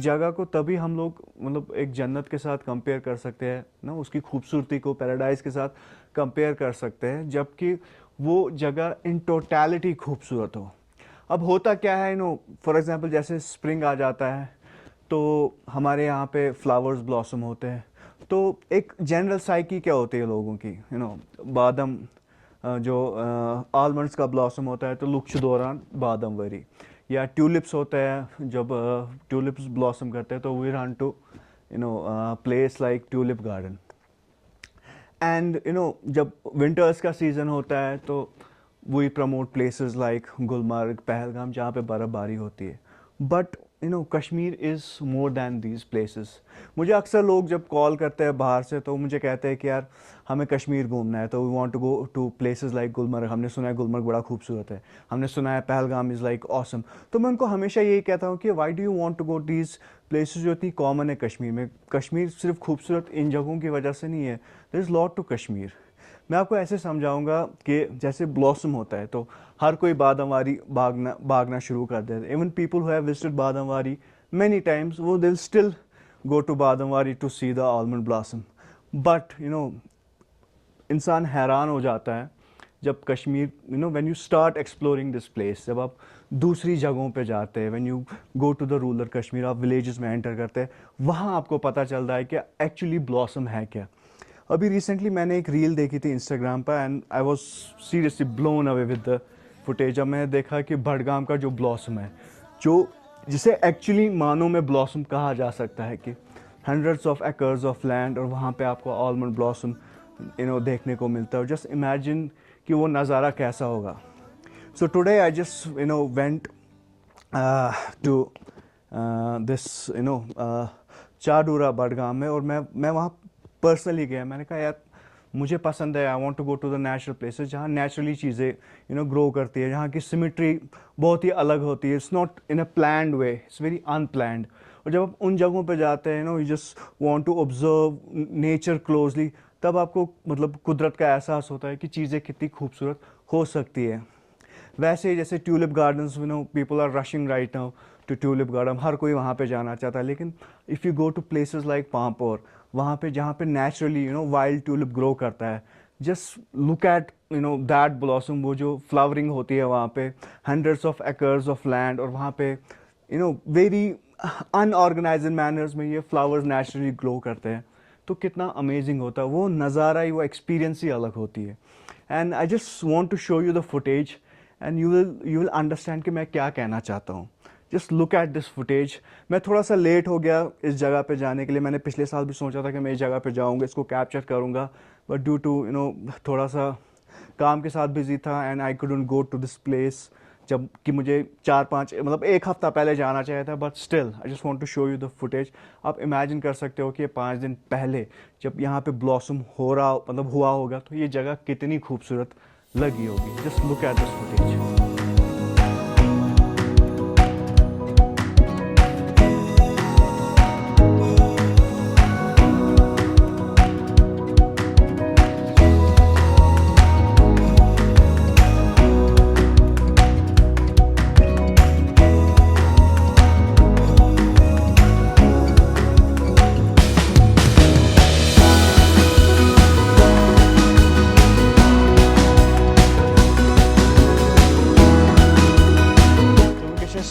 जगह को तभी हम लोग मतलब एक जन्नत के साथ कंपेयर कर सकते हैं ना, उसकी खूबसूरती को पैराडाइज के साथ कंपेयर कर सकते हैं, जबकि वो जगह इन टोटलिटी खूबसूरत हो। अब होता क्या है, फॉर एग्जांपल जैसे स्प्रिंग आ जाता है तो हमारे यहाँ पे फ्लावर्स ब्लॉसम होते हैं। तो एक जनरल साइकी क्या होती है लोगों की, बादम जो आलमंड्स का ब्लॉसम होता है तो लुक्श दौरान बादम वरी, या ट्यूलिप्स होता है जब ट्यूलिप्स ब्लॉसम करते हैं तो we run to place like tulip garden. And जब विंटर्स का सीज़न होता है तो we promote places like Gulmarg, Pahalgam, जहाँ पे बर्फ़बारी होती है। But Kashmir is more than these places. मुझे अक्सर लोग जब कॉल करते हैं बाहर से तो मुझे कहते हैं कि यार हमें कश्मीर घूमना है, तो we want to go to places like Gulmarg, हमने सुना है गुलमर्ग बड़ा खूबसूरत है, हमने सुना है पहलगाम इज़ लाइक ऑसम। तो मैं उनको हमेशा यही कहता हूँ कि why do you want to go these places जो इतनी कॉमन है कश्मीर में। कश्मीर सिर्फ खूबसूरत इन जगहों की वजह से नहीं है, there is lot to Kashmir. मैं आपको ऐसे समझाऊंगा कि जैसे ब्लॉसम होता है तो हर कोई बादमवारी भागना शुरू कर देता है। Even people who have visited Badamwari many times, वो will still go to Badamwari to see the almond blossom. But इंसान हैरान हो जाता है जब Kashmir, when you start exploring this place, जब आप दूसरी जगहों पे जाते हैं, when you go to the rural Kashmir, आप विलेजेस में एंटर करते हैं, वहाँ आपको पता चलता है कि एक्चुअली ब्लॉसम है क्या। अभी रिसेंटली मैंने एक रील देखी थी इंस्टाग्राम पर and I was seriously blown away with the footage. जब मैंने देखा कि बडगाम का जो ब्लॉसम है, जो जिसे एक्चुअली मानो में ब्लॉसम कहा जा सकता है, कि hundreds of acres of land और वहाँ पे आपको आलमंड ब्लॉसम देखने को मिलता है। जस्ट इमेजिन कि वो नज़ारा कैसा होगा। So today I just went to this Chadoora Budgam में, और मैं वहाँ पर्सनली गया। मैंने कहा यार मुझे पसंद है, I want to go to the natural places जहाँ नेचुरली चीज़ें ग्रो करती है, जहाँ की सिमेट्री बहुत ही अलग होती है। It's not in a planned way, it's very unplanned. और जब आप उन जगहों पे जाते हैं you just want to observe nature closely, तब आपको मतलब कुदरत का एहसास होता है कि चीज़ें कितनी खूबसूरत हो सकती है। वैसे ही जैसे tulip gardens, people are rushing right now to tulip garden, हर कोई वहाँ पे जाना चाहता है। लेकिन if you go to places like Pampore, वहाँ पे जहाँ पे नेचुरली वाइल्ड ट्यूलिप ग्रो करता है, just look at that blossom, वो जो फ्लावरिंग होती है वहाँ पे, hundreds of acres of land, और वहाँ पे वेरी अनऑर्गेनाइज्ड मैनर्स में ये फ्लावर्स नेचुरली ग्रो करते हैं। तो कितना अमेजिंग होता है वो नज़ारा ही, वो एक्सपीरियंस ही अलग होती है। And I just want to show you the footage and you will understand कि मैं क्या कहना चाहता हूँ। Just look at this footage. मैं थोड़ा सा लेट हो गया इस जगह पे जाने के लिए। मैंने पिछले साल भी सोचा था कि मैं इस जगह पे जाऊँगा, इसको कैप्चर करूँगा, बट ड्यू टू थोड़ा सा काम के साथ बिजी था and I couldn't go to this place, जब कि मुझे 4-5 मतलब एक हफ़्ता पहले जाना चाहिए था। But still I just want to show you the footage. आप इमेजिन कर सकते हो कि 5 दिन पहले जब यहाँ पे ब्लॉसम हो रहा मतलब हुआ होगा तो ये जगह कितनी खूबसूरत लगी होगी। Just look at this footage.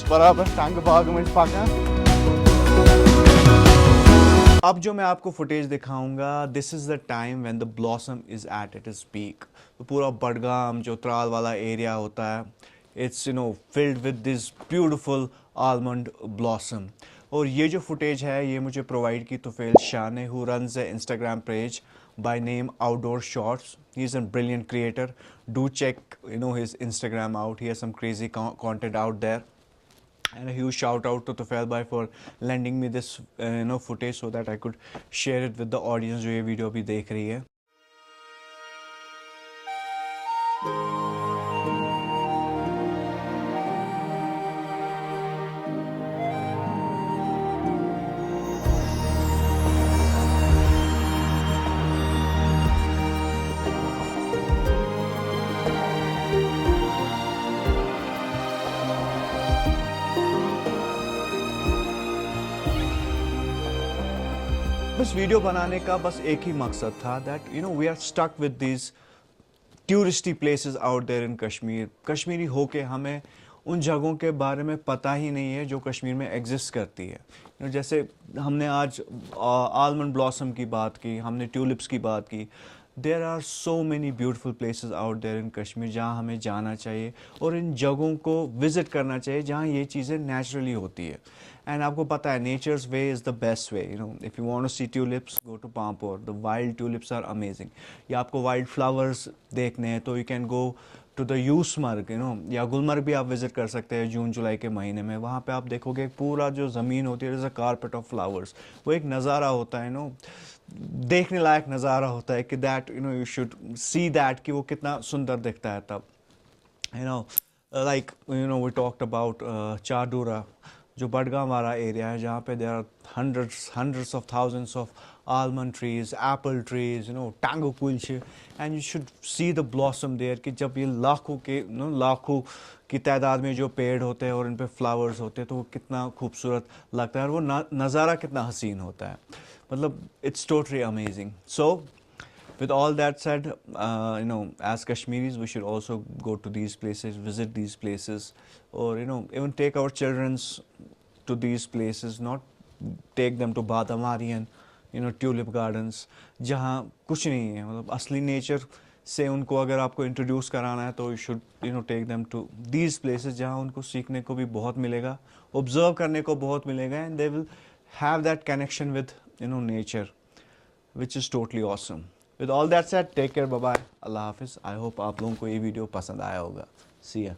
बराबर टांग बाग में पाका। अब जो मैं आपको फुटेज दिखाऊंगा, this is the time when the blossom is at its peak. तो पूरा बडगाम जो त्राल वाला एरिया होता है, it's filled with this beautiful almond blossom. और ये जो फुटेज है ये मुझे प्रोवाइड की तुफेल शाह ने, who runs the Instagram page by name Outdoor Shots. He's a brilliant creator. Do check his Instagram out. He has some crazy content out there. And a huge shout out to Tufail bhai for lending me this footage so that I could share it with the audience जो ये video अभी देख रही है। बस video बनाने का बस एक ही मकसद था, that we are stuck with these touristy places out there in Kashmir. Kashmiri होके हमें उन जगहों के बारे में पता ही नहीं है जो कश्मीर में एग्जिस्ट करती है। जैसे हमने आज आलमंड ब्लॉसम की बात की, हमने ट्यूलिप्स की बात की। There are so many beautiful places out there in Kashmir जहाँ हमें जाना चाहिए और इन जगहों को विज़िट करना चाहिए जहाँ ये चीज़ें नेचुरली होती है। एंड आपको पता है nature's way is the best way. If you want to see tulips, go to Pampore, the wild tulips are amazing. या आपको वाइल्ड फ्लावर्स देखने हैं तो you can go to the Yusmarg, या गुलमर्ग भी आप विज़िट कर सकते हैं जून जुलाई के महीने में। वहाँ पे आप देखोगे पूरा जो ज़मीन होती है, is a carpet of flowers. वो एक नज़ारा होता है, देखने लायक नज़ारा होता है कि that you should see that कि वो कितना सुंदर दिखता है तब। Like we talked about Chadoora, जो बडगाम वाला एरिया है, जहाँ पे there are hundreds of thousands of almond trees, apple trees, टैंगो कुल्च, and you should see the blossom there कि जब ये लाखों की तादाद में जो पेड़ होते हैं और इन पे फ्लावर्स होते हैं तो वो कितना खूबसूरत लगता है और वो नज़ारा कितना हसीन होता है। मतलब it's totally amazing. So with all that said, as Kashmiris, we should also go to these places, visit these places, or even take our childrens to these places. Not take them to Badamari and tulip gardens, जहाँ कुछ नहीं है। मतलब असली nature से उनको अगर आपको इंट्रोड्यूस कराना है तो you should take them to these places जहाँ उनको सीखने को भी बहुत मिलेगा, ऑब्जर्व करने को बहुत मिलेगा, and they will have that connection with nature, which is totally awesome. With all that said, take care, bye bye, Allah Hafiz. I hope आप लोगों को ये वीडियो पसंद आया होगा। See ya.